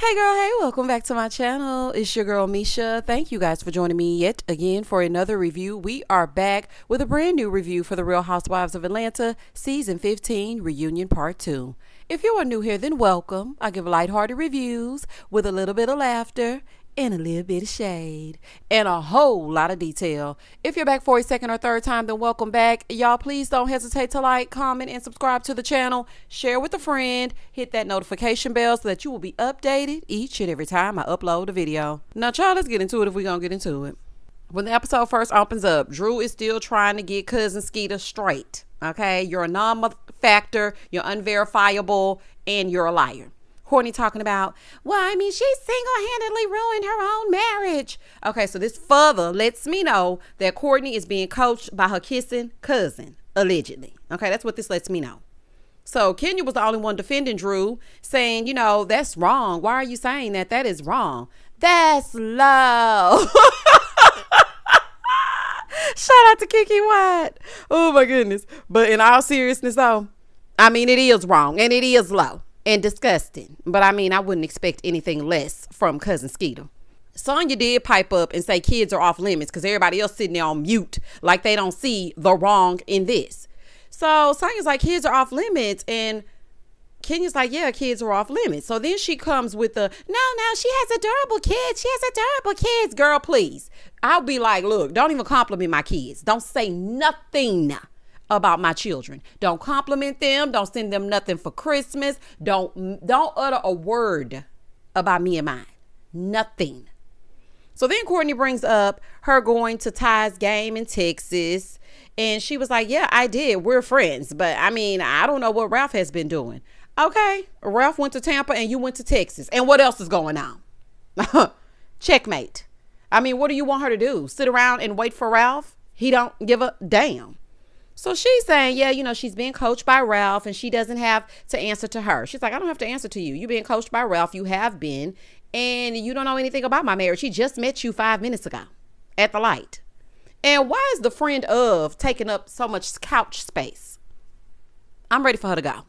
Hey girl, hey, welcome back to my channel. It's your girl Misha. Thank you guys for joining me yet again for another review. We are back with a brand new review for the Real Housewives of Atlanta Season 15 Reunion Part 2. If you are new here, then welcome. I give lighthearted reviews with a little bit of laughter and a little bit of shade and a whole lot of detail. If you're back for a second or third time, then welcome back. Y'all, please don't hesitate to like, comment, and subscribe to the channel. Share with a friend. Hit that notification bell so that you will be updated each and every time I upload a video. Now, y'all, let's get into it if we're going to get into it. When the episode first opens up, Drew is still trying to get cousin Skeeter straight. Okay? You're a non-factor, you're unverifiable, and you're a liar. Courtney talking about, well, I mean, she single-handedly ruined her own marriage. Okay, so this further lets me know that Courtney is being coached by her kissing cousin, allegedly. Okay, that's what this lets me know. So Kenya was the only one defending Drew, saying, you know, that's wrong. Why are you saying that? That is wrong. That's low. Shout out to Kiki White. Oh, my goodness. But in all seriousness, though, I mean, it is wrong and it is low and disgusting. But I mean, I wouldn't expect anything less from cousin Skeeter. Sonya did pipe up and say kids are off limits because everybody else sitting there on mute like they don't see the wrong in this. So Sonya's like, kids are off limits, and Kenya's like, yeah, kids are off limits. So then she comes with the, no, she has adorable kids. She has adorable kids. Girl, please. I'll be like, look, don't even compliment my kids. Don't say nothing about my children. Don't compliment them. Don't send them nothing for Christmas. Don't utter a word about me and mine. Nothing. So then Courtney brings up her going to Ty's game in Texas. And she was like, yeah, I did. We're friends. But I mean, I don't know what Ralph has been doing. Okay. Ralph went to Tampa and you went to Texas. And what else is going on? Checkmate. I mean, what do you want her to do? Sit around and wait for Ralph? He don't give a damn. So she's saying, yeah, you know, she's being coached by Ralph and she doesn't have to answer to her. She's like, I don't have to answer to you. You're being coached by Ralph. You have been. And you don't know anything about my marriage. He just met you 5 minutes ago at the light. And why is the friend of taking up so much couch space? I'm ready for her to go.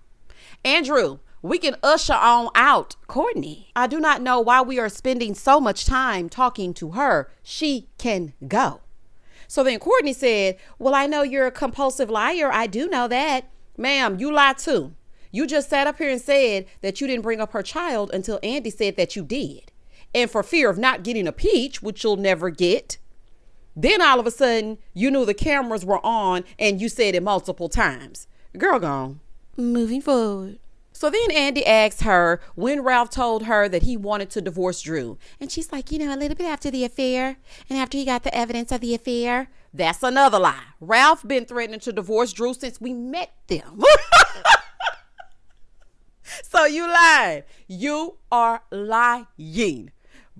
Andrew, we can usher on out Courtney. I do not know why we are spending so much time talking to her. She can go. So then Courtney said, well, I know you're a compulsive liar. I do know that. Ma'am, you lie too. You just sat up here and said that you didn't bring up her child until Andy said that you did. And for fear of not getting a peach, which you'll never get, then all of a sudden you knew the cameras were on and you said it multiple times. Girl gone. Moving forward. So then Andy asked her when Ralph told her that he wanted to divorce Drew. And she's like, you know, a little bit after the affair and after he got the evidence of the affair. That's another lie. Ralph been threatening to divorce Drew since we met them. So you lied. You are lying.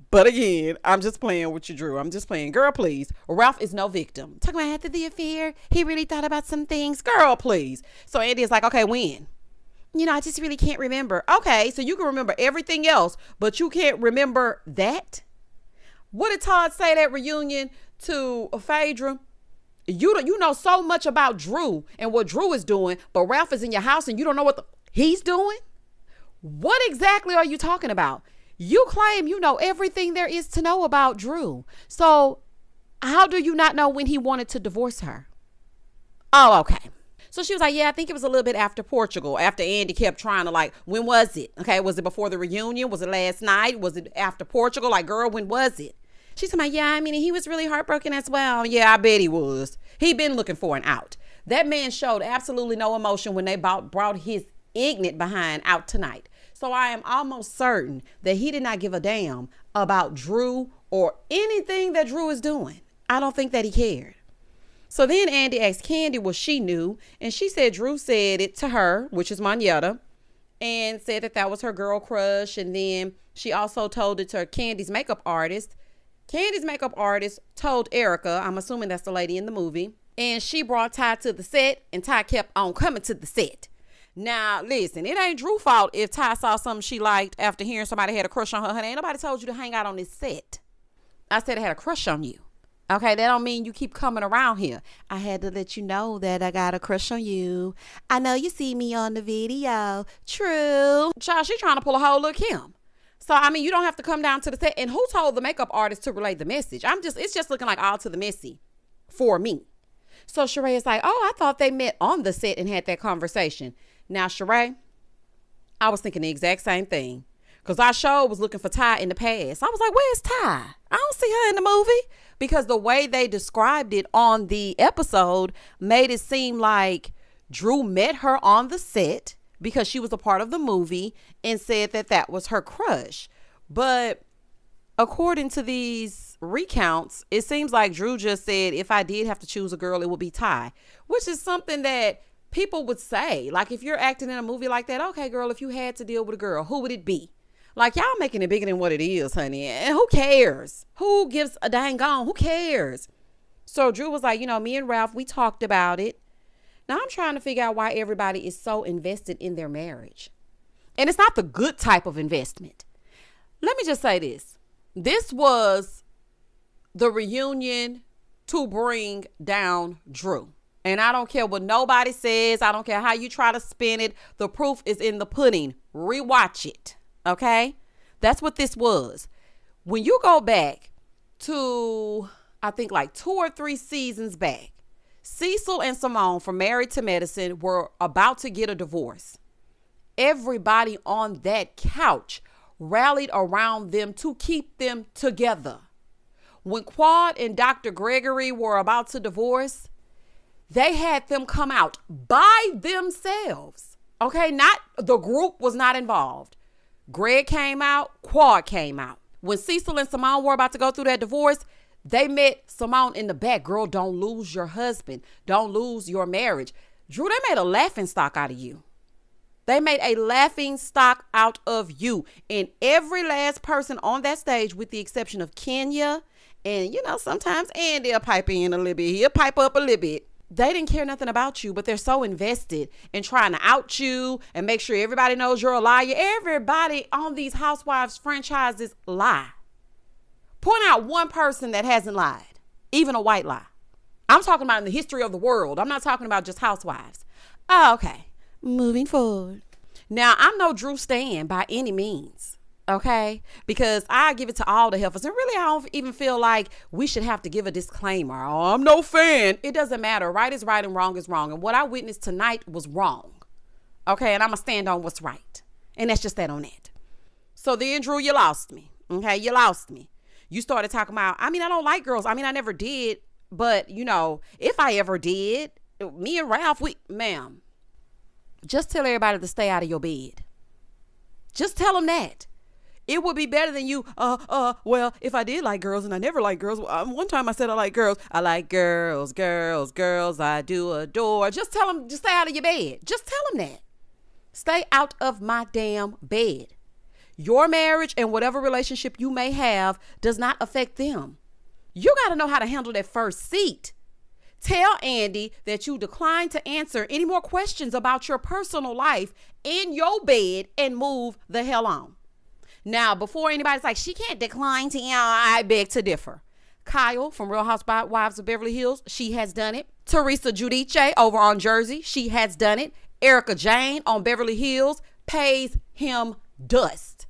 But again, I'm just playing with you, Drew. I'm just playing. Girl, please. Ralph is no victim. Talking about after the affair, he really thought about some things. Girl, please. So Andy is like, okay, when? You know, I just really can't remember. Okay, so you can remember everything else, but you can't remember that? What did Todd say at that reunion to Phaedra? You know so much about Drew and what Drew is doing, but Ralph is in your house and you don't know what he's doing? What exactly are you talking about? You claim you know everything there is to know about Drew. So how do you not know when he wanted to divorce her? Oh, okay. So she was like, yeah, I think it was a little bit after Portugal, after Andy kept trying to like, when was it? Okay, was it before the reunion? Was it last night? Was it after Portugal? Like, girl, when was it? She's like, yeah, I mean, he was really heartbroken as well. Yeah, I bet he was. He'd been looking for an out. That man showed absolutely no emotion when they brought his ignorant behind out tonight. So I am almost certain that he did not give a damn about Drew or anything that Drew is doing. I don't think that he cared. So then Andy asked Candy what she knew, and she said Drew said it to her, which is Monyetta, and said that that was her girl crush. And then she also told it to Candy's makeup artist. Candy's makeup artist told Erica, I'm assuming that's the lady in the movie, and she brought Ty to the set, and Ty kept on coming to the set. Now, listen, it ain't Drew's fault if Ty saw something she liked after hearing somebody had a crush on her. Honey, ain't nobody told you to hang out on this set. I said I had a crush on you. Okay, that don't mean you keep coming around here. I had to let you know that I got a crush on you. I know you see me on the video. True. Child, she trying to pull a whole look Kim. So, I mean, you don't have to come down to the set. And who told the makeup artist to relay the message? It's just looking like all to the messy for me. So Sheree is like, oh, I thought they met on the set and had that conversation. Now, Sheree, I was thinking the exact same thing. Because our show was looking for Ty in the past. I was like, where's Ty? I don't see her in the movie. Because the way they described it on the episode made it seem like Drew met her on the set because she was a part of the movie and said that that was her crush. But according to these recounts, it seems like Drew just said, if I did have to choose a girl, it would be Ty, which is something that people would say. Like, if you're acting in a movie like that, okay, girl, if you had to deal with a girl, who would it be? Like, y'all making it bigger than what it is, honey. And who cares? Who gives a dang on? Who cares? So Drew was like, me and Ralph, we talked about it. Now I'm trying to figure out why everybody is so invested in their marriage. And it's not the good type of investment. Let me just say this. This was the reunion to bring down Drew. And I don't care what nobody says. I don't care how you try to spin it. The proof is in the pudding. Rewatch it. Okay? That's what this was. When you go back to, I think like 2 or 3 seasons back, Cecil and Simone from Married to Medicine were about to get a divorce. Everybody on that couch rallied around them to keep them together. When Quad and Dr. Gregory were about to divorce, they had them come out by themselves. Okay, not the group was not involved. Greg came out, Quad came out. When Cecil and Simone were about to go through that divorce, they met Simone in the back. Girl, don't lose your husband. Don't lose your marriage. Drew, they made a laughing stock out of you. They made a laughing stock out of you. And every last person on that stage, with the exception of Kenya, and, sometimes Andy will pipe in a little bit. He'll pipe up a little bit. They didn't care nothing about you, but they're so invested in trying to out you and make sure everybody knows you're a liar. Everybody on these Housewives franchises lie. Point out one person that hasn't lied, even a white lie. I'm talking about in the history of the world. I'm not talking about just Housewives. Oh, okay. Moving forward. Now, I'm no Drew stan by any means. Okay, because I give it to all the heifers. And really, I don't even feel like we should have to give a disclaimer. Oh, I'm no fan. It doesn't matter. Right is right and wrong is wrong. And what I witnessed tonight was wrong. Okay, and I'm going to stand on what's right. And that's just that on that. So then, Drew, you lost me. Okay, you lost me. You started talking about, I don't like girls. I never did. But, if I ever did, me and Ralph, ma'am, just tell everybody to stay out of your bed. Just tell them that. It would be better than you, well, if I did like girls and I never liked girls. One time I said I like girls. I like girls, I do adore. Just tell them, just stay out of your bed. Just tell them that. Stay out of my damn bed. Your marriage and whatever relationship you may have does not affect them. You got to know how to handle that first seat. Tell Andy that you decline to answer any more questions about your personal life in your bed and move the hell on. Now, before anybody's like, she can't decline to, I beg to differ. Kyle from Real Housewives of Beverly Hills, she has done it. Teresa Giudice over on Jersey, she has done it. Erica Jane on Beverly Hills pays him dust.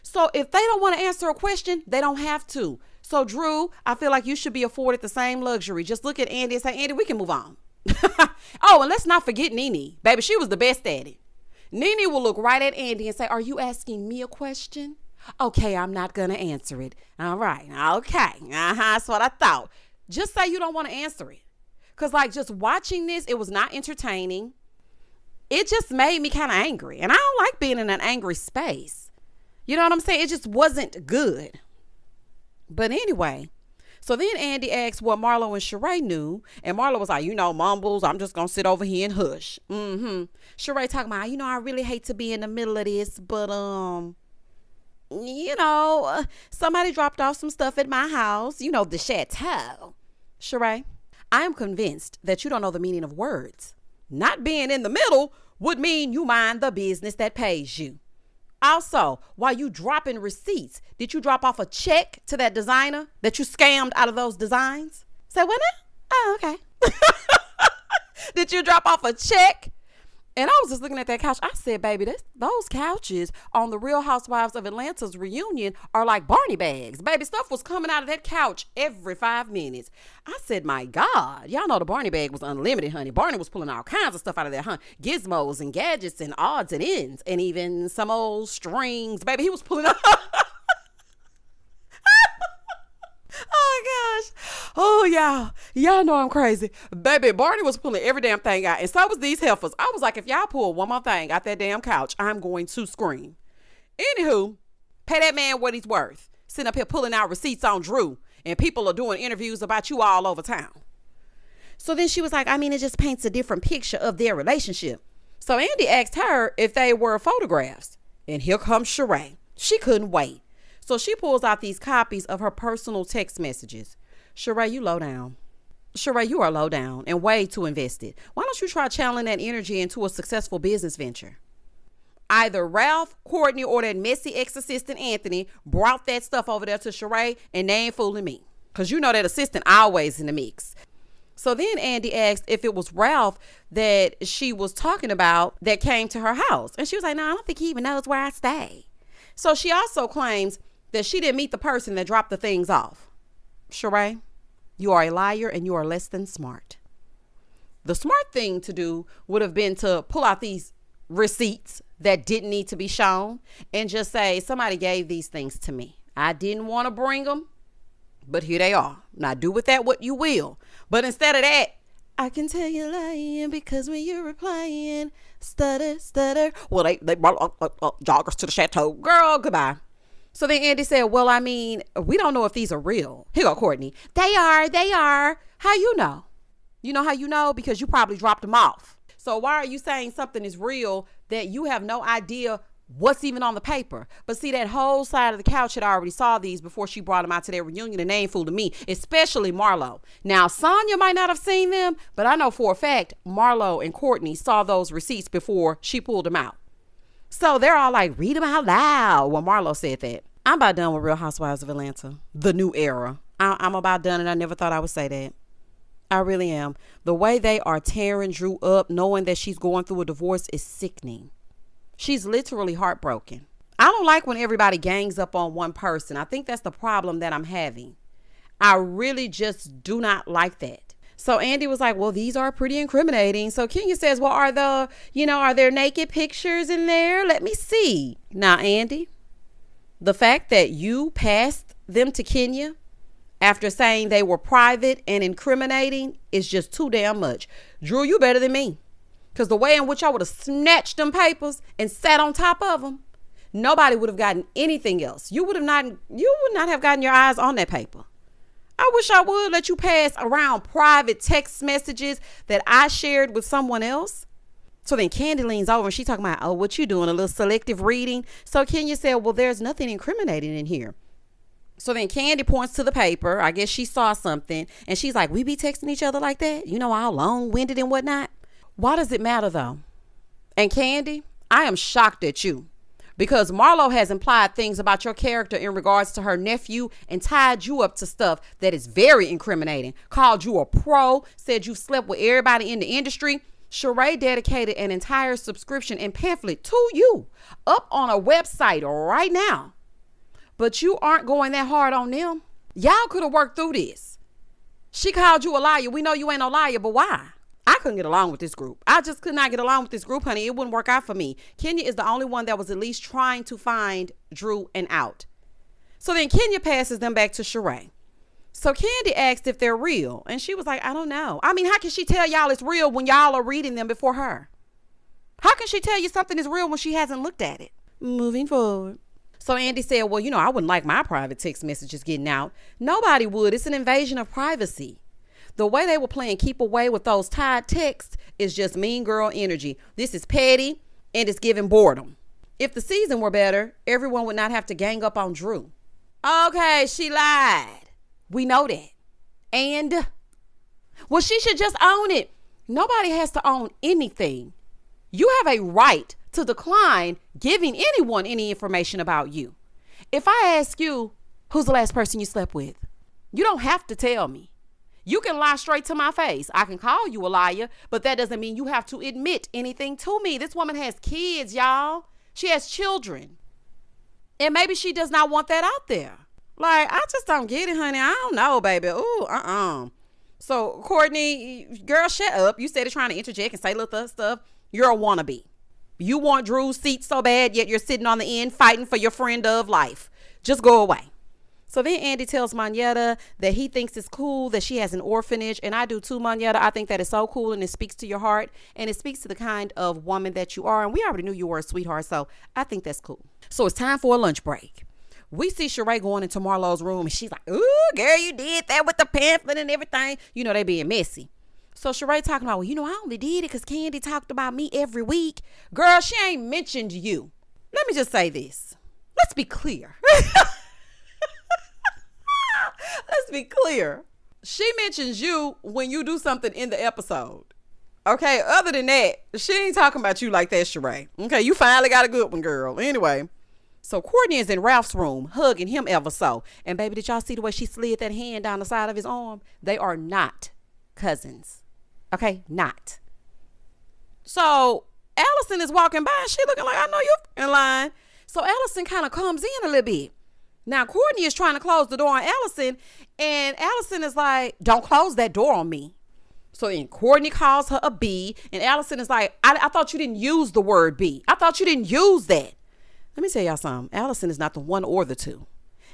So if they don't want to answer a question, they don't have to. So Drew, I feel like you should be afforded the same luxury. Just look at Andy and say, Andy, we can move on. Oh, and let's not forget Nene. Baby, she was the best at it. Nene will look right at Andy and say, are you asking me a question? Okay, I'm not going to answer it. All right. Okay. That's what I thought. Just say you don't want to answer it. Because just watching this, it was not entertaining. It just made me kind of angry. And I don't like being in an angry space. You know what I'm saying? It just wasn't good. But anyway, so then Andy asked what Marlo and Sheree knew. And Marlo was like, mumbles, I'm just going to sit over here and hush. Sheree talking about, I really hate to be in the middle of this, but, somebody dropped off some stuff at my house, the chateau. Sheree, I am convinced that you don't know the meaning of words. Not being in the middle would mean you mind the business that pays you. Also, while you dropping receipts, did you drop off a check to that designer that you scammed out of those designs? Say what now? Oh, okay. Did you drop off a check? And I was just looking at that couch. I said, baby, those couches on the Real Housewives of Atlanta's reunion are like Barney bags. Baby, stuff was coming out of that couch every 5 minutes. I said, my God, y'all know the Barney bag was unlimited, honey. Barney was pulling all kinds of stuff out of there, huh? Gizmos and gadgets and odds and ends and even some old strings. Baby, he was pulling out. Oh gosh. Oh y'all know I'm crazy. Baby, Barney was pulling every damn thing out. And so was these heifers. I was like, if y'all pull one more thing out that damn couch, I'm going to scream. Anywho, pay that man what he's worth. Sitting up here pulling out receipts on Drew. And people are doing interviews about you all over town. So then she was like, I mean, it just paints a different picture of their relationship. So Andy asked her if they were photographs. And here comes Sheree. She couldn't wait. So she pulls out these copies of her personal text messages. Sheree, you low down. Sheree, you are low down and way too invested. Why don't you try channeling that energy into a successful business venture? Either Ralph, Courtney, or that messy ex-assistant Anthony brought that stuff over there to Sheree, and they ain't fooling me. Because you know that assistant always in the mix. So then Andy asked if it was Ralph that she was talking about that came to her house. And she was like, no, I don't think he even knows where I stay. So she also claims that she didn't meet the person that dropped the things off. Sheree, you are a liar and you are less than smart. The smart thing to do would have been to pull out these receipts that didn't need to be shown and just say, somebody gave these things to me. I didn't want to bring them, but here they are. Now do with that what you will. But instead of that, I can tell you're lying because when you're replying, stutter, stutter. Well, they brought joggers to the chateau. Girl, goodbye. So then Andy said, well, I mean, we don't know if these are real. Here go Courtney. They are. How you know? You know how you know? Because you probably dropped them off. So why are you saying something is real that you have no idea what's even on the paper? But see, that whole side of the couch had already saw these before she brought them out to their reunion, and they ain't fooling me, especially Marlo. Now, Sonya might not have seen them, but I know for a fact Marlo and Courtney saw those receipts before she pulled them out. So they're all like, read them out loud when Marlo said that. I'm about done with Real Housewives of Atlanta, the new era. I'm about done, and I never thought I would say that. I really am. The way they are tearing Drew up, knowing that she's going through a divorce, is sickening. She's literally heartbroken. I don't like when everybody gangs up on one person. I think that's the problem that I'm having. I really just do not like that. So Andy was like, well, these are pretty incriminating. So Kenya says, well, are there naked pictures in there? Let me see. Now, Andy, the fact that you passed them to Kenya after saying they were private and incriminating is just too damn much. Drew, you better than me. Because the way in which I would have snatched them papers and sat on top of them, nobody would have gotten anything else. You would not have gotten your eyes on that paper. I wish I would let you pass around private text messages that I shared with someone else. So then Candy leans over and she talking about, oh, what you doing? A little selective reading. So Kenya said, well, there's nothing incriminating in here. So then Candy points to the paper. I guess she saw something. And she's like, we be texting each other like that? You know, all long-winded and whatnot. Why does it matter, though? And Candy, I am shocked at you. Because Marlo has implied things about your character in regards to her nephew and tied you up to stuff that is very incriminating. Called you a pro, said you slept with everybody in the industry. Sheree dedicated an entire subscription and pamphlet to you up on a website right now. But you aren't going that hard on them. Y'all could have worked through this. She called you a liar. We know you ain't no liar, but why? I couldn't get along with this group. I just could not get along with this group, honey. It wouldn't work out for me. Kenya is the only one that was at least trying to find Drew an out. So then Kenya passes them back to Sheree. So Candy asked if they're real. And she was like, I don't know. I mean, how can she tell y'all it's real when y'all are reading them before her? How can she tell you something is real when she hasn't looked at it? Moving forward. So Andy said, well, I wouldn't like my private text messages getting out. Nobody would. It's an invasion of privacy. The way they were playing keep away with those tied texts is just mean girl energy. This is petty and it's giving boredom. If the season were better, everyone would not have to gang up on Drew. Okay, she lied. We know that. And, well, she should just own it. Nobody has to own anything. You have a right to decline giving anyone any information about you. If I ask you, who's the last person you slept with? You don't have to tell me. You can lie straight to my face. I can call you a liar, but that doesn't mean you have to admit anything to me. This woman has kids, y'all. She has children. And maybe she does not want that out there. Like, I just don't get it, honey. I don't know, baby. Ooh, So, Courtney, girl, shut up. You started trying to interject and say little stuff. You're a wannabe. You want Drew's seat so bad, yet you're sitting on the end fighting for your friend of life. Just go away. So then Andy tells Monyetta that he thinks it's cool that she has an orphanage. And I do too, Monyetta. I think that is so cool, and it speaks to your heart, and it speaks to the kind of woman that you are. And we already knew you were a sweetheart, so I think that's cool. So it's time for a lunch break. We see Sheree going into Marlo's room, and she's like, ooh, girl, you did that with the pamphlet and everything. You know, they being messy. So Sheree talking about, well, you know, I only did it because Candy talked about me every week. Girl, she ain't mentioned you. Let me just say this. Let's be clear. Let's be clear. She mentions you when you do something in the episode. Okay, other than that, she ain't talking about you like that, Sheree. Okay, you finally got a good one, girl. Anyway, so Courtney is in Ralph's room, hugging him ever so. And baby, did y'all see the way she slid that hand down the side of his arm? They are not cousins. Okay, not. So Allison is walking by and she looking like, I know you're in line. So Allison kind of comes in a little bit. Now Courtney is trying to close the door on Allison, and Allison is like, don't close that door on me. So then Courtney calls her a B, and Allison is like, I thought you didn't use the word B. I thought you didn't use that. Let me tell y'all something. Allison is not the one or the two.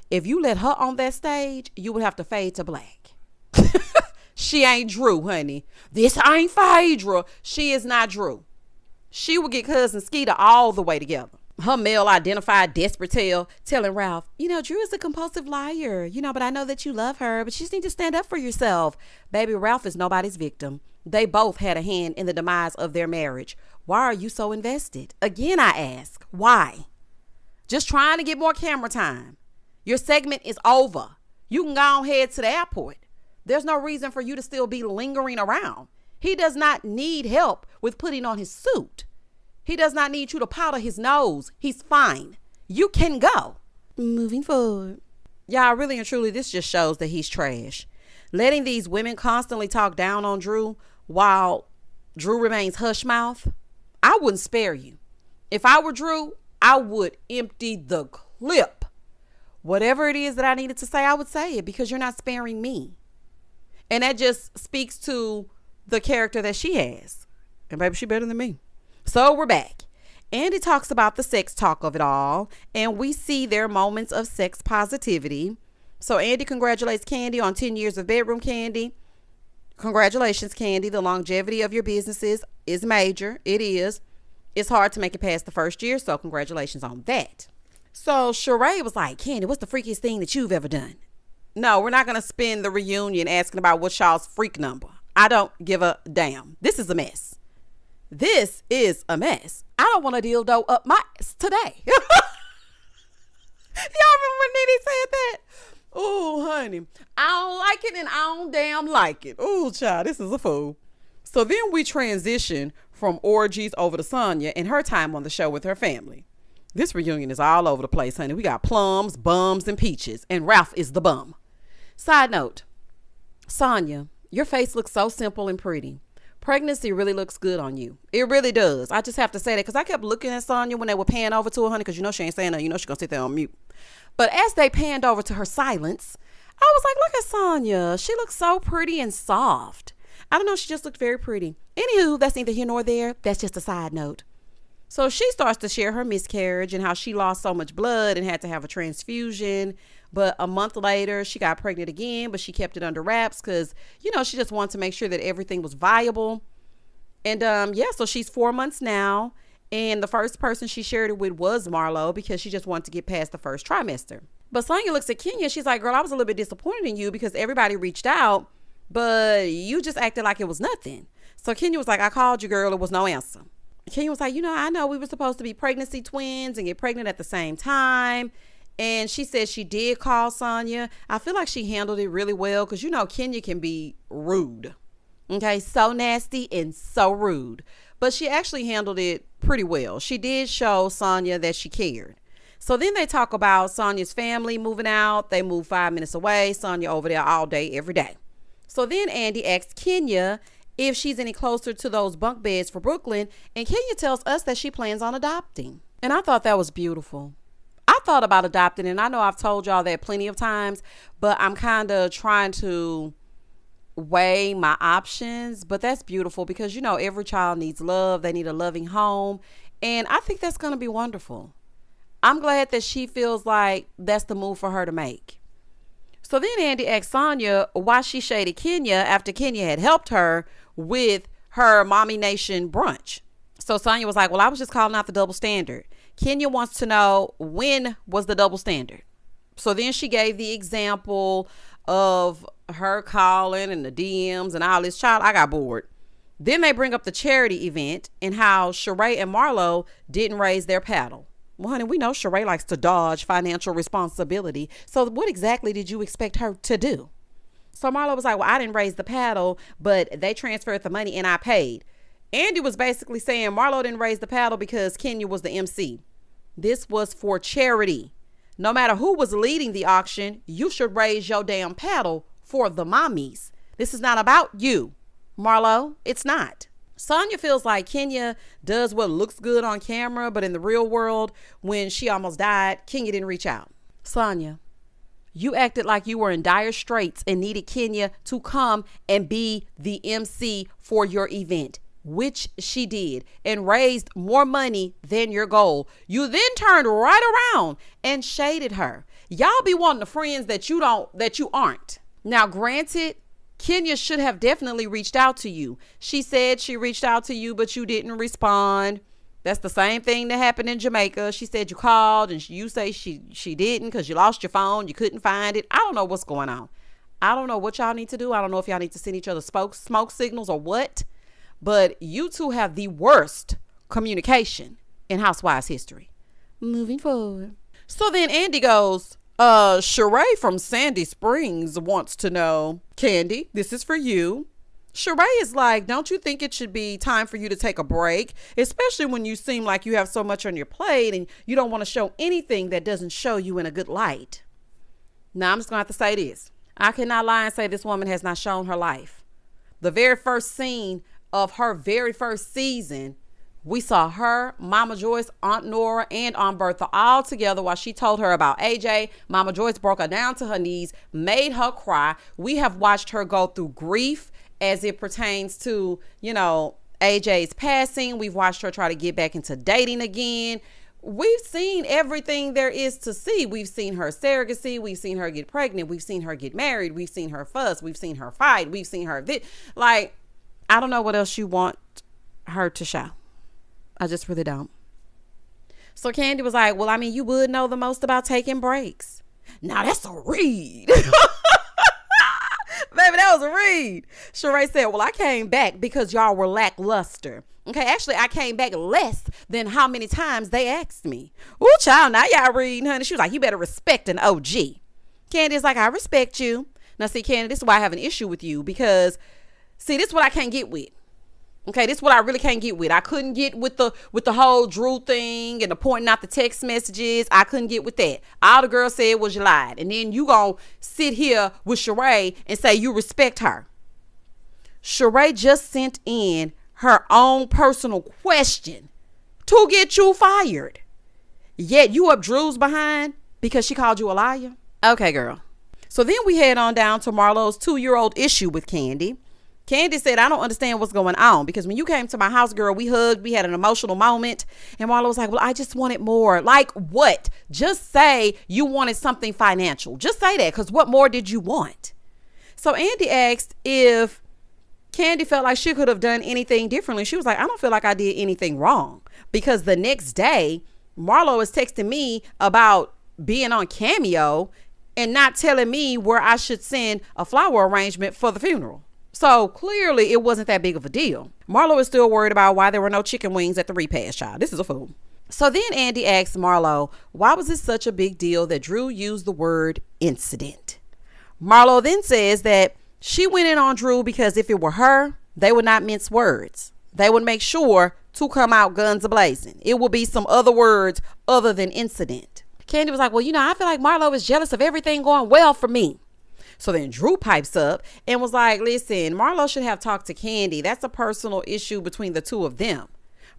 If you let her on that stage, you would have to fade to black. She ain't Drew, honey. This ain't Phaedra. She is not Drew. She will get cousin Skeeter all the way together. Her male identified desperate tale telling Ralph, you know, Drew is a compulsive liar, you know, but I know that you love her, but you just need to stand up for yourself. Baby, Ralph is nobody's victim. They both had a hand in the demise of their marriage. Why are you so invested? Again, I ask, why? Just trying to get more camera time. Your segment is over. You can go ahead to the airport. There's no reason for you to still be lingering around. He does not need help with putting on his suit. He does not need you to powder his nose. He's fine. You can go. Moving forward. Y'all, really and truly, this just shows that he's trash. Letting these women constantly talk down on Drew while Drew remains hush mouth. I wouldn't spare you. If I were Drew, I would empty the clip. Whatever it is that I needed to say, I would say it because you're not sparing me. And that just speaks to the character that she has. And baby, she better than me. So we're back. Andy talks about the sex talk of it all, and we see their moments of sex positivity. So Andy congratulates Candy on 10 years of bedroom candy. Congratulations, Candy. The longevity of your businesses is major. It is. It's hard to make it past the first year, so congratulations on that. So Sheree was like, Candy, what's the freakiest thing that you've ever done? No, we're not going to spend the reunion asking about what's y'all's freak number. I don't give a damn. This is a mess. This is a mess. I don't want a dildo up my ass today. Y'all remember when Nene said that? Oh, honey. I don't like it and I don't damn like it. Oh, child, this is a fool. So then we transition from orgies over to Sonya and her time on the show with her family. This reunion is all over the place, honey. We got plums, bums, and peaches. And Ralph is the bum. Side note, Sonya, your face looks so simple and pretty. Pregnancy really looks good on you. It really does. I just have to say that because I kept looking at Sonya when they were panning over to her, honey, because you know she ain't saying nothing. You know she's going to sit there on mute. But as they panned over to her silence, I was like, look at Sonya. She looks so pretty and soft. I don't know. She just looked very pretty. Anywho, that's neither here nor there. That's just a side note. So she starts to share her miscarriage and how she lost so much blood and had to have a transfusion. But a month later, she got pregnant again, but she kept it under wraps because, you know, she just wanted to make sure that everything was viable. And so she's 4 months now. And the first person she shared it with was Marlo because she just wanted to get past the first trimester. But Sonya looks at Kenya. She's like, girl, I was a little bit disappointed in you because everybody reached out, but you just acted like it was nothing. So Kenya was like, I called you, girl. It was no answer. Kenya was like, you know, I know we were supposed to be pregnancy twins and get pregnant at the same time. And she said she did call Sonya. I feel like she handled it really well because, you know, Kenya can be rude. Okay, so nasty and so rude. But she actually handled it pretty well. She did show Sonya that she cared. So then they talk about Sonya's family moving out. They moved 5 minutes away. Sonya over there all day, every day. So then Andy asks Kenya if she's any closer to those bunk beds for Brooklyn, and Kenya tells us that she plans on adopting. And I thought that was beautiful. I thought about adopting, and I know I've told y'all that plenty of times, but I'm kind of trying to weigh my options. But that's beautiful because, you know, every child needs love. They need a loving home. And I think that's going to be wonderful. I'm glad that she feels like that's the move for her to make. So then Andy asked Sonya why she shaded Kenya after Kenya had helped her with her Mommy Nation brunch. So Sonya was like, well, I was just calling out the double standard. Kenya wants to know, when was the double standard? So then she gave the example of her calling and the DMs and all this. Child, I got bored. Then they bring up the charity event and how Sheree and Marlo didn't raise their paddle. Well, honey, we know Sheree likes to dodge financial responsibility. So what exactly did you expect her to do? So Marlo was like, well, I didn't raise the paddle, but they transferred the money and I paid. Andy was basically saying Marlo didn't raise the paddle because Kenya was the MC. This was for charity. No matter who was leading the auction, you should raise your damn paddle for the mommies. This is not about you, Marlo. It's not. Sonya feels like Kenya does what looks good on camera, but in the real world, when she almost died, Kenya didn't reach out. Sonya, you acted like you were in dire straits and needed Kenya to come and be the MC for your event, which she did, and raised more money than your goal. You then turned right around and shaded her. Y'all be wanting the friends that you aren't. Now, granted, Kenya should have definitely reached out to you. She said she reached out to you, but you didn't respond. That's the same thing that happened in Jamaica. She said you called and you say she didn't because you lost your phone. You couldn't find it. I don't know what's going on. I don't know what y'all need to do. I don't know if y'all need to send each other smoke signals or what. But you two have the worst communication in Housewives history. Moving forward. So then Andy goes, Sheree from Sandy Springs wants to know, Candy, this is for you. Sheree is like, don't you think it should be time for you to take a break, especially when you seem like you have so much on your plate and you don't want to show anything that doesn't show you in a good light. Now, I'm just going to have to say this. I cannot lie and say this woman has not shown her life. The very first scene of her very first season, we saw her, Mama Joyce, Aunt Nora, and Aunt Bertha all together while she told her about AJ. Mama Joyce broke her down to her knees, made her cry. We have watched her go through grief as it pertains to, you know, AJ's passing. We've watched her try to get back into dating again. We've seen everything there is to see. We've seen her surrogacy. We've seen her get pregnant. We've seen her get married. We've seen her fuss. We've seen her fight. We've seen her like, I don't know what else you want her to show. I just really don't. So Candy was like, well, I mean, you would know the most about taking breaks. Now that's a read. Baby, that was a read. Sheree said, well, I came back because y'all were lackluster. Okay, actually, I came back less than how many times they asked me. Ooh, child, now y'all reading, honey. She was like, you better respect an OG. Candy's like, I respect you. Now, see, Candy, this is why I have an issue with you because, see, this is what I can't get with. Okay, this is what I really can't get with. I couldn't get with the whole Drew thing and the pointing out the text messages. I couldn't get with that. All the girl said was you lied. And then you gonna sit here with Sheree and say you respect her. Sheree just sent in her own personal question to get you fired. Yet you up Drew's behind because she called you a liar? Okay, girl. So then we head on down to Marlo's 2-year-old issue with Candy. Candy said, I don't understand what's going on because when you came to my house, girl, we hugged, we had an emotional moment. And Marlo was like, well, I just wanted more. Like what? Just say you wanted something financial. Just say that, because what more did you want? So Andy asked if Candy felt like she could have done anything differently. She was like, I don't feel like I did anything wrong, because the next day, Marlo was texting me about being on Cameo and not telling me where I should send a flower arrangement for the funeral. So clearly it wasn't that big of a deal. Marlo is still worried about why there were no chicken wings at the repast, child. This is a fool. So then Andy asked Marlo, why was it such a big deal that Drew used the word incident? Marlo then says that she went in on Drew because if it were her, they would not mince words. They would make sure to come out guns a-blazing. It would be some other words other than incident. Candy was like, well, you know, I feel like Marlo is jealous of everything going well for me. So then Drew pipes up and was like, listen, Marlo should have talked to Kandi. That's a personal issue between the two of them.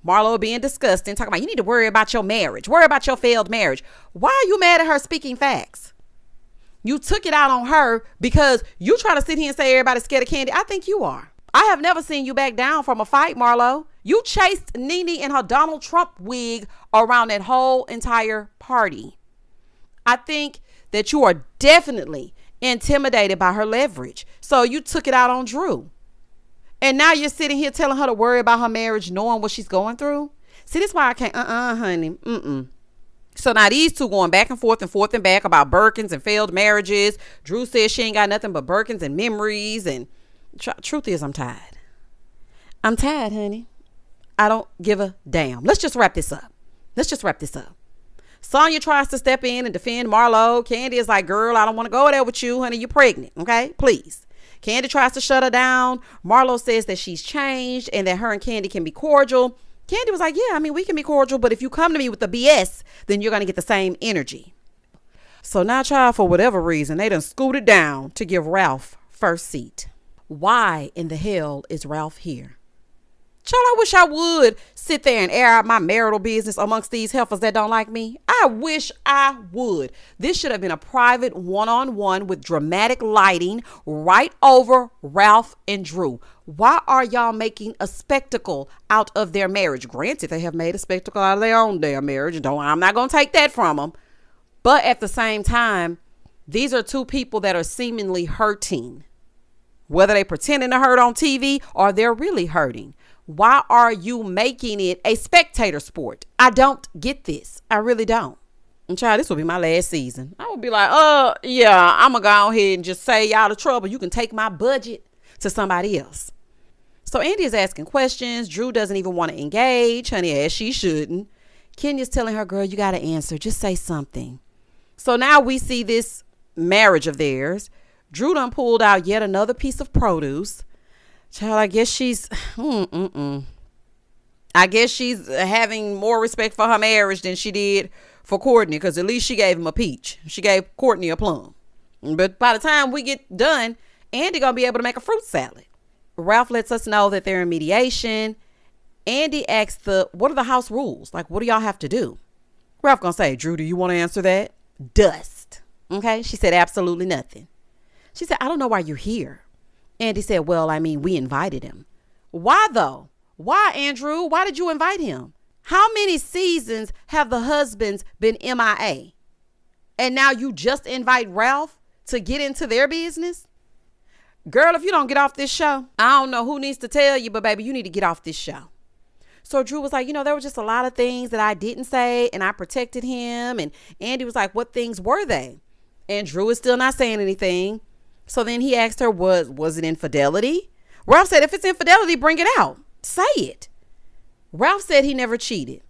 Marlo being disgusting, talking about you need to worry about your marriage. Worry about your failed marriage. Why are you mad at her speaking facts? You took it out on her because you try to sit here and say everybody's scared of Kandi. I think you are. I have never seen you back down from a fight, Marlo. You chased Nene in her Donald Trump wig around that whole entire party. I think that you are definitely intimidated by her leverage. So you took it out on Drew. And now you're sitting here telling her to worry about her marriage, knowing what she's going through. See, this is why I can't, honey. So now these two going back and forth and back about Birkins and failed marriages. Drew says she ain't got nothing but Birkins and memories. And truth is, I'm tired. I'm tired, honey. I don't give a damn. Let's just wrap this up. Sonya tries to step in and defend Marlo. Kandi is like, girl, I don't want to go there with you, honey. You're pregnant, okay? Please. Kandi tries to shut her down. Marlo says that she's changed and that her and Kandi can be cordial. Kandi was like, yeah, I mean, we can be cordial, but if you come to me with the BS, then you're going to get the same energy. So now, child, for whatever reason, they done scooted down to give Ralph first seat. Why in the hell is Ralph here? Child, I wish I would sit there and air out my marital business amongst these heifers that don't like me. I wish I would. This should have been a private one-on-one with dramatic lighting right over Ralph and Drew. Why are y'all making a spectacle out of their marriage? Granted, they have made a spectacle out of their own damn marriage. I'm not going to take that from them. But at the same time, these are two people that are seemingly hurting. Whether they pretending to hurt on TV or they're really hurting. Why are you making it a spectator sport? I don't get this. I really don't. And child, this will be my last season. I would be like, yeah, I'm going to go ahead and just say y'all the trouble. You can take my budget to somebody else. So Andy is asking questions. Drew doesn't even want to engage, honey, as she shouldn't. Kenya's telling her, girl, you got to answer. Just say something. So now we see this marriage of theirs. Drew done pulled out yet another piece of produce. Child, I guess she's, I guess she's having more respect for her marriage than she did for Courtney, because at least she gave him a peach. She gave Courtney a plum. But by the time we get done, Andy gonna be able to make a fruit salad. Ralph lets us know that they're in mediation. Andy asks what are the house rules? Like, what do y'all have to do? Ralph gonna say, Drew, do you want to answer that? Dust. Okay. She said, absolutely nothing. She said, I don't know why you're here. Andy said, well, I mean, we invited him. Why though? Why, Andrew? Why did you invite him? How many seasons have the husbands been MIA? And now you just invite Ralph to get into their business? Girl, if you don't get off this show, I don't know who needs to tell you, but baby, you need to get off this show. So Drew was like, there were just a lot of things that I didn't say and I protected him. And Andy was like, what things were they? And Drew is still not saying anything. So then he asked her, was it infidelity? Ralph said, if it's infidelity, bring it out. Say it. Ralph said he never cheated.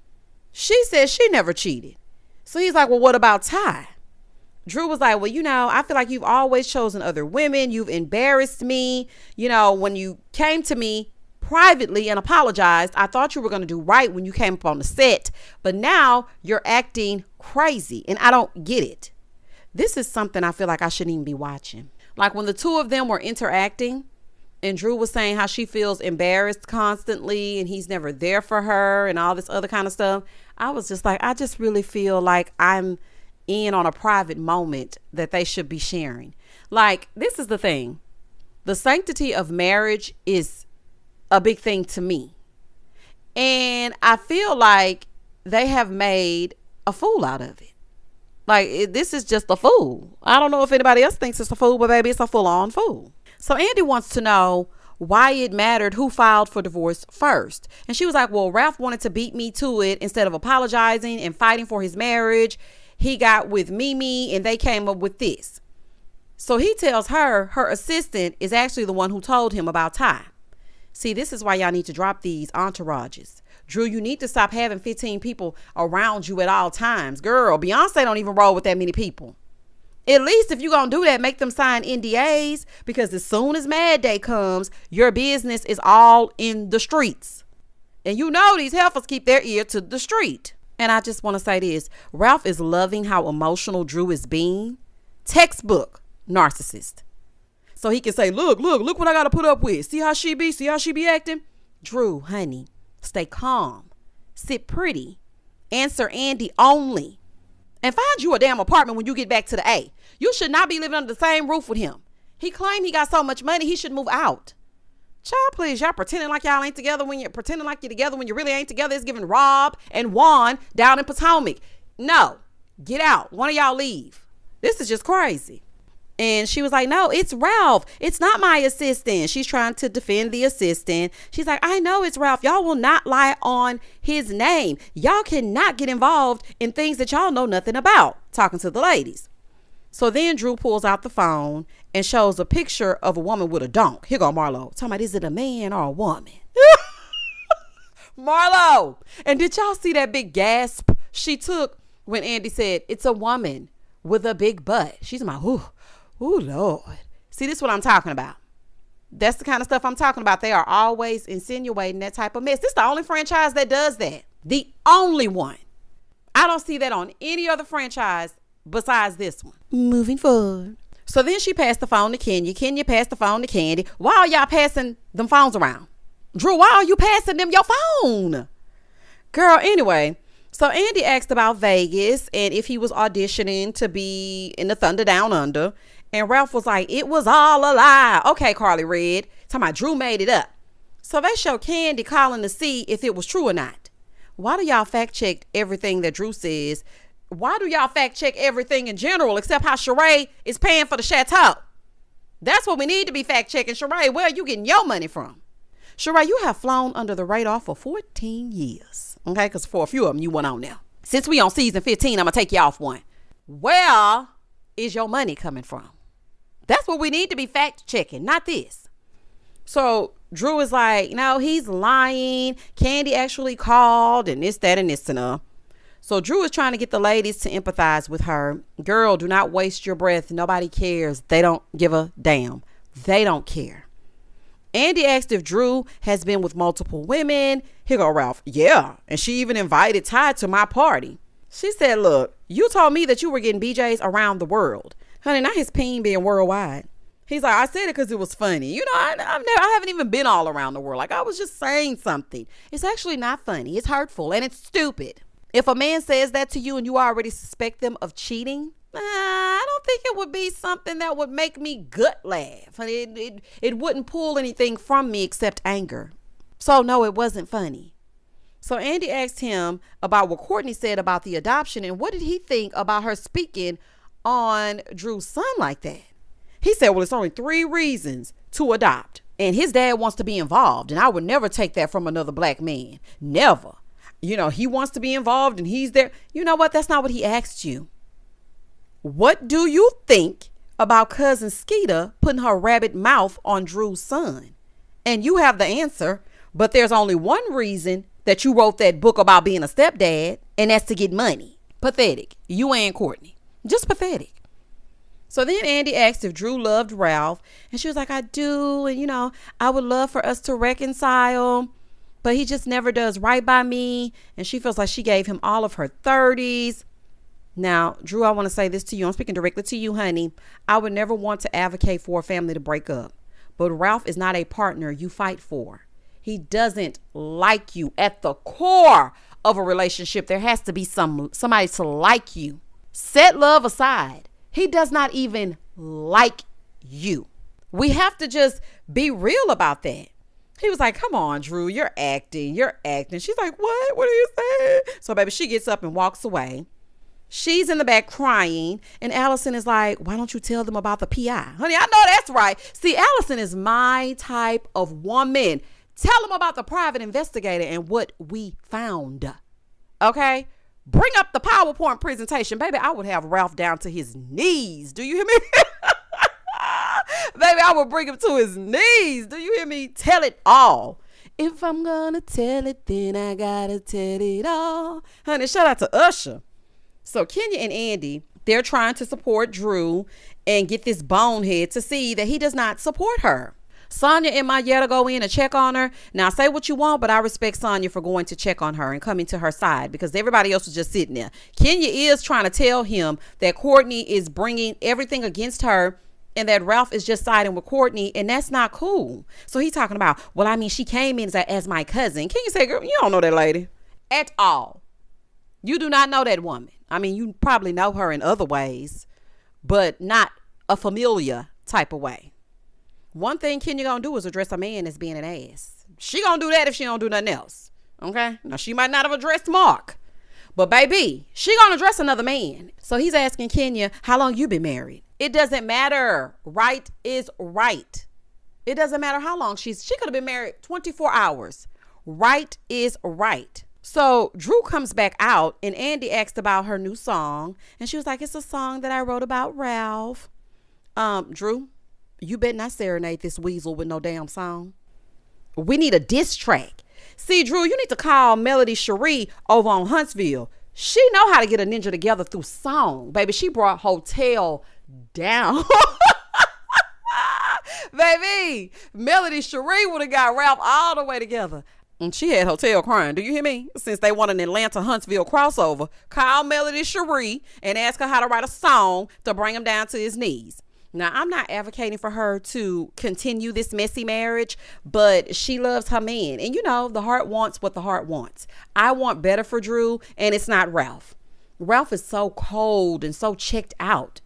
She said she never cheated. So he's like, well, what about Ty? Drew was like, well, I feel like you've always chosen other women. You've embarrassed me. When you came to me privately and apologized, I thought you were going to do right when you came up on the set. But now you're acting crazy and I don't get it. This is something I feel like I shouldn't even be watching. Like when the two of them were interacting and Drew was saying how she feels embarrassed constantly and he's never there for her and all this other kind of stuff. I was just like, I just really feel like I'm in on a private moment that they should be sharing. Like, this is the thing. The sanctity of marriage is a big thing to me. And I feel like they have made a fool out of it. Like, this is just a fool. I don't know if anybody else thinks it's a fool, but baby, it's a full-on fool. So Andy wants to know why it mattered who filed for divorce first. And she was like, well, Ralph wanted to beat me to it instead of apologizing and fighting for his marriage. He got with Mimi and they came up with this. So he tells her assistant is actually the one who told him about Ty. See, this is why y'all need to drop these entourages. Drew, you need to stop having 15 people around you at all times. Girl, Beyonce don't even roll with that many people. At least if you're going to do that, make them sign NDAs, because as soon as Mad Day comes, your business is all in the streets. And these heifers keep their ear to the street. And I just want to say this. Ralph is loving how emotional Drew is being. Textbook narcissist. So he can say, look what I got to put up with. See how she be acting? Drew, honey, stay calm. Sit pretty. Answer Andy only. And find you a damn apartment when you get back to the A. You should not be living under the same roof with him. He claimed he got so much money, he should move out. Child, please, y'all pretending like y'all ain't together when you're pretending like you're together when you really ain't together. It's giving Rob and Juan down in Potomac. No, get out. One of y'all leave. This is just crazy. And she was like, no, it's Ralph. It's not my assistant. She's trying to defend the assistant. She's like, I know it's Ralph. Y'all will not lie on his name. Y'all cannot get involved in things that y'all know nothing about. Talking to the ladies. So then Drew pulls out the phone and shows a picture of a woman with a donk. Here go Marlo. Talking about, is it a man or a woman? Marlo. And did y'all see that big gasp she took when Andy said, it's a woman with a big butt? She's like, ooh, Lord. See, this is what I'm talking about. That's the kind of stuff I'm talking about. They are always insinuating that type of mess. This is the only franchise that does that. The only one. I don't see that on any other franchise besides this one. Moving forward. So then she passed the phone to Kenya. Kenya passed the phone to Candy. Why are y'all passing them phones around? Drew, why are you passing them your phone? Girl, anyway. So Andy asked about Vegas and if he was auditioning to be in the Thunder Down Under. And Ralph was like, it was all a lie. Okay, Carly Red. Talking about Drew made it up. So they show Candy calling to see if it was true or not. Why do y'all fact check everything that Drew says? Why do y'all fact check everything in general except how Sheree is paying for the chateau? That's what we need to be fact checking. Sheree, where are you getting your money from? Sheree, you have flown under the radar for 14 years. Okay, because for a few of them, you went on now. Since we on season 15, I'm going to take you off one. Where is your money coming from? That's what we need to be fact checking, not this. So Drew is like, no, he's lying. Candy actually called and this, that, and this and that. So Drew is trying to get the ladies to empathize with her. Girl, do not waste your breath. Nobody cares. They don't give a damn. They don't care. Andy asked if Drew has been with multiple women. Here go Ralph. Yeah. And she even invited Ty to my party. She said, look, you told me that you were getting BJs around the world. Honey, not his peen being worldwide. He's like, I said it because it was funny. You know, I haven't even been all around the world. Like, I was just saying something. It's actually not funny. It's hurtful and it's stupid. If a man says that to you and you already suspect them of cheating, I don't think it would be something that would make me gut laugh. It wouldn't pull anything from me except anger. So no, it wasn't funny. So Andy asked him about what Courtney said about the adoption and what did he think about her speaking on Drew's son like that. He said, well, it's only 3 reasons to adopt. And his dad wants to be involved. And I would never take that from another black man. Never. You know, he wants to be involved and he's there. You know what? That's not what he asked you. What do you think about cousin Skeeter putting her rabbit mouth on Drew's son? And you have the answer, but there's only one reason that you wrote that book about being a stepdad, and that's to get money. Pathetic. You and Courtney. Just pathetic. So then Andy asked if Drew loved Ralph, and she was like, I do. And, you know, I would love for us to reconcile, but he just never does right by me. And she feels like she gave him all of her 30s. Now, Drew, I want to say this to you. I'm speaking directly to you, honey. I would never want to advocate for a family to break up, but Ralph is not a partner you fight for. He doesn't like you. At the core of a relationship, there has to be somebody to like you. Set love aside. He does not even like you. We have to just be real about that. He was like, come on, Drew, you're acting. She's like, what? What are you saying? So, baby, she gets up and walks away. She's in the back crying. And Allison is like, why don't you tell them about the PI? Honey, I know that's right. See, Allison is my type of woman. Tell them about the private investigator and what we found. Okay? Bring up the PowerPoint presentation. Baby, I would have Ralph down to his knees. Do you hear me? Baby, I would bring him to his knees. Do you hear me? Tell it all. If I'm gonna tell it, then I gotta tell it all. Honey, shout out to Usher. So Kenya and Andy, they're trying to support Drew and get this bonehead to see that he does not support her. Sonya and Mayetta go in and check on her. Now, say what you want, but I respect Sonya for going to check on her and coming to her side because everybody else was just sitting there. Kenya is trying to tell him that Courtney is bringing everything against her and that Ralph is just siding with Courtney, and that's not cool. So he's talking about, well, I mean, she came in as my cousin. Can you say, girl, you don't know that lady at all. You do not know that woman. I mean, you probably know her in other ways, but not a familiar type of way. One thing Kenya gonna do is address a man as being an ass. She gonna do that if she don't do nothing else. Okay? Now, she might not have addressed Mark, but baby, she gonna address another man. So he's asking Kenya, how long you been married? It doesn't matter. Right is right. It doesn't matter how long she could have been married 24 hours. Right is right. So Drew comes back out, and Andy asked about her new song, and she was like, it's a song that I wrote about Ralph. Drew, you better not serenade this weasel with no damn song. We need a diss track. See, Drew, you need to call Melody Cherie over on Huntsville. She know how to get a ninja together through song. Baby, she brought Hotel down. Baby, Melody Cherie would have got Ralph all the way together. And she had Hotel crying. Do you hear me? Since they want an Atlanta Huntsville crossover, call Melody Cherie and ask her how to write a song to bring him down to his knees. Now, I'm not advocating for her to continue this messy marriage, but she loves her man. And you know, the heart wants what the heart wants. I want better for Drew, and it's not Ralph. Ralph is so cold and so checked out.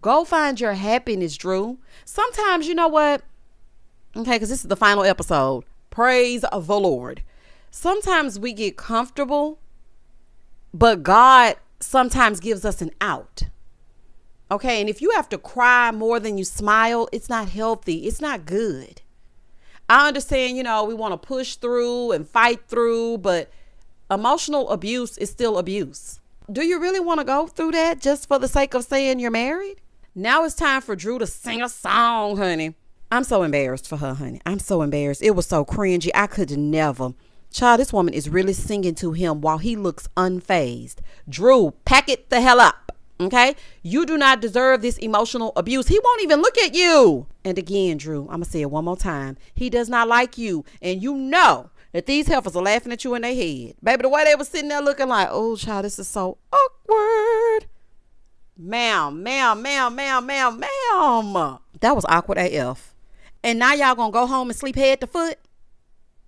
Go find your happiness, Drew. Sometimes, you know what? Okay, because this is the final episode. Praise the Lord. Sometimes we get comfortable, but God sometimes gives us an out. Okay, and if you have to cry more than you smile, it's not healthy. It's not good. I understand, you know, we want to push through and fight through, but emotional abuse is still abuse. Do you really want to go through that just for the sake of saying you're married? Now it's time for Drew to sing a song, honey. I'm so embarrassed for her, honey. I'm so embarrassed. It was so cringy. I could never. Child, this woman is really singing to him while he looks unfazed. Drew, pack it the hell up. Okay, you do not deserve this emotional abuse. He won't even look at you. And again, Drew, I'm gonna say it one more time. He does not like you, and you know that these heifers are laughing at you in their head, baby. The way they were sitting there looking like, oh, child, this is so awkward. Ma'am. That was awkward AF. And now y'all gonna go home and sleep head to foot.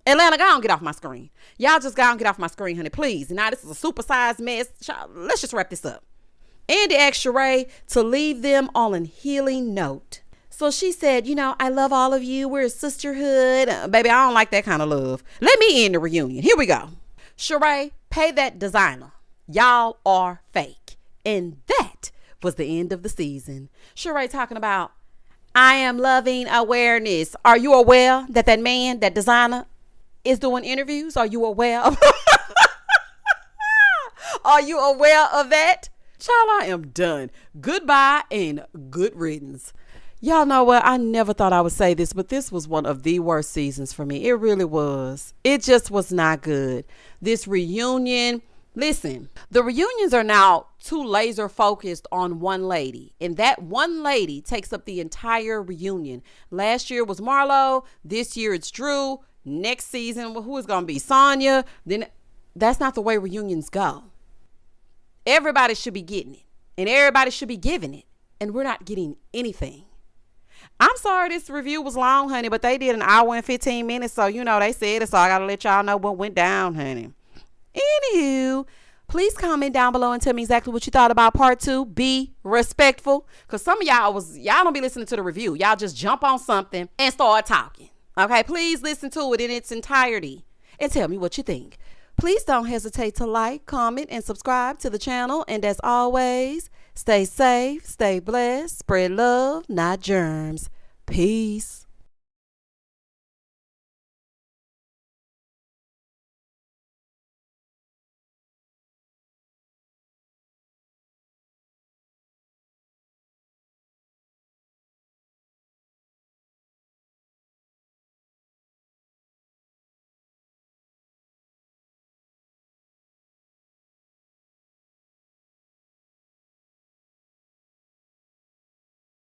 Atlanta, go on, get off my screen. Y'all just go on, get off my screen, honey, please. Now this is a supersized mess. Child, let's just wrap this up. Andy asked Sheree to leave them on a healing note. So she said, you know, I love all of you. We're a sisterhood. Baby, I don't like that kind of love. Let me end the reunion. Here we go. Sheree, pay that designer. Y'all are fake. And that was the end of the season. Sheree talking about, I am loving awareness. Are you aware that that man, that designer, is doing interviews? Are you aware of Are you aware of that? Child, I am done. Goodbye and good riddance. Y'all know what? I never thought I would say this, but this was one of the worst seasons for me. It really was. It just was not good. This reunion, listen, the reunions are now too laser focused on one lady, and that one lady takes up the entire reunion. Last year was Marlo. This year it's Drew. Next season, who is going to be? Sonya. Then that's not the way reunions go. Everybody should be getting it, and everybody should be giving it, and we're not getting anything. I'm sorry this review was long, honey, but they did an hour and 15 minutes, so you know they said it, so I gotta let y'all know what went down, honey. Anywho, please comment down below and tell me exactly what you thought about part 2. Be respectful, because some of y'all don't be listening to the review. Y'all just jump on something and start talking. Okay, please listen to it in its entirety and tell me what you think. Please don't hesitate to like, comment, and subscribe to the channel. And as always, stay safe, stay blessed, spread love, not germs. Peace.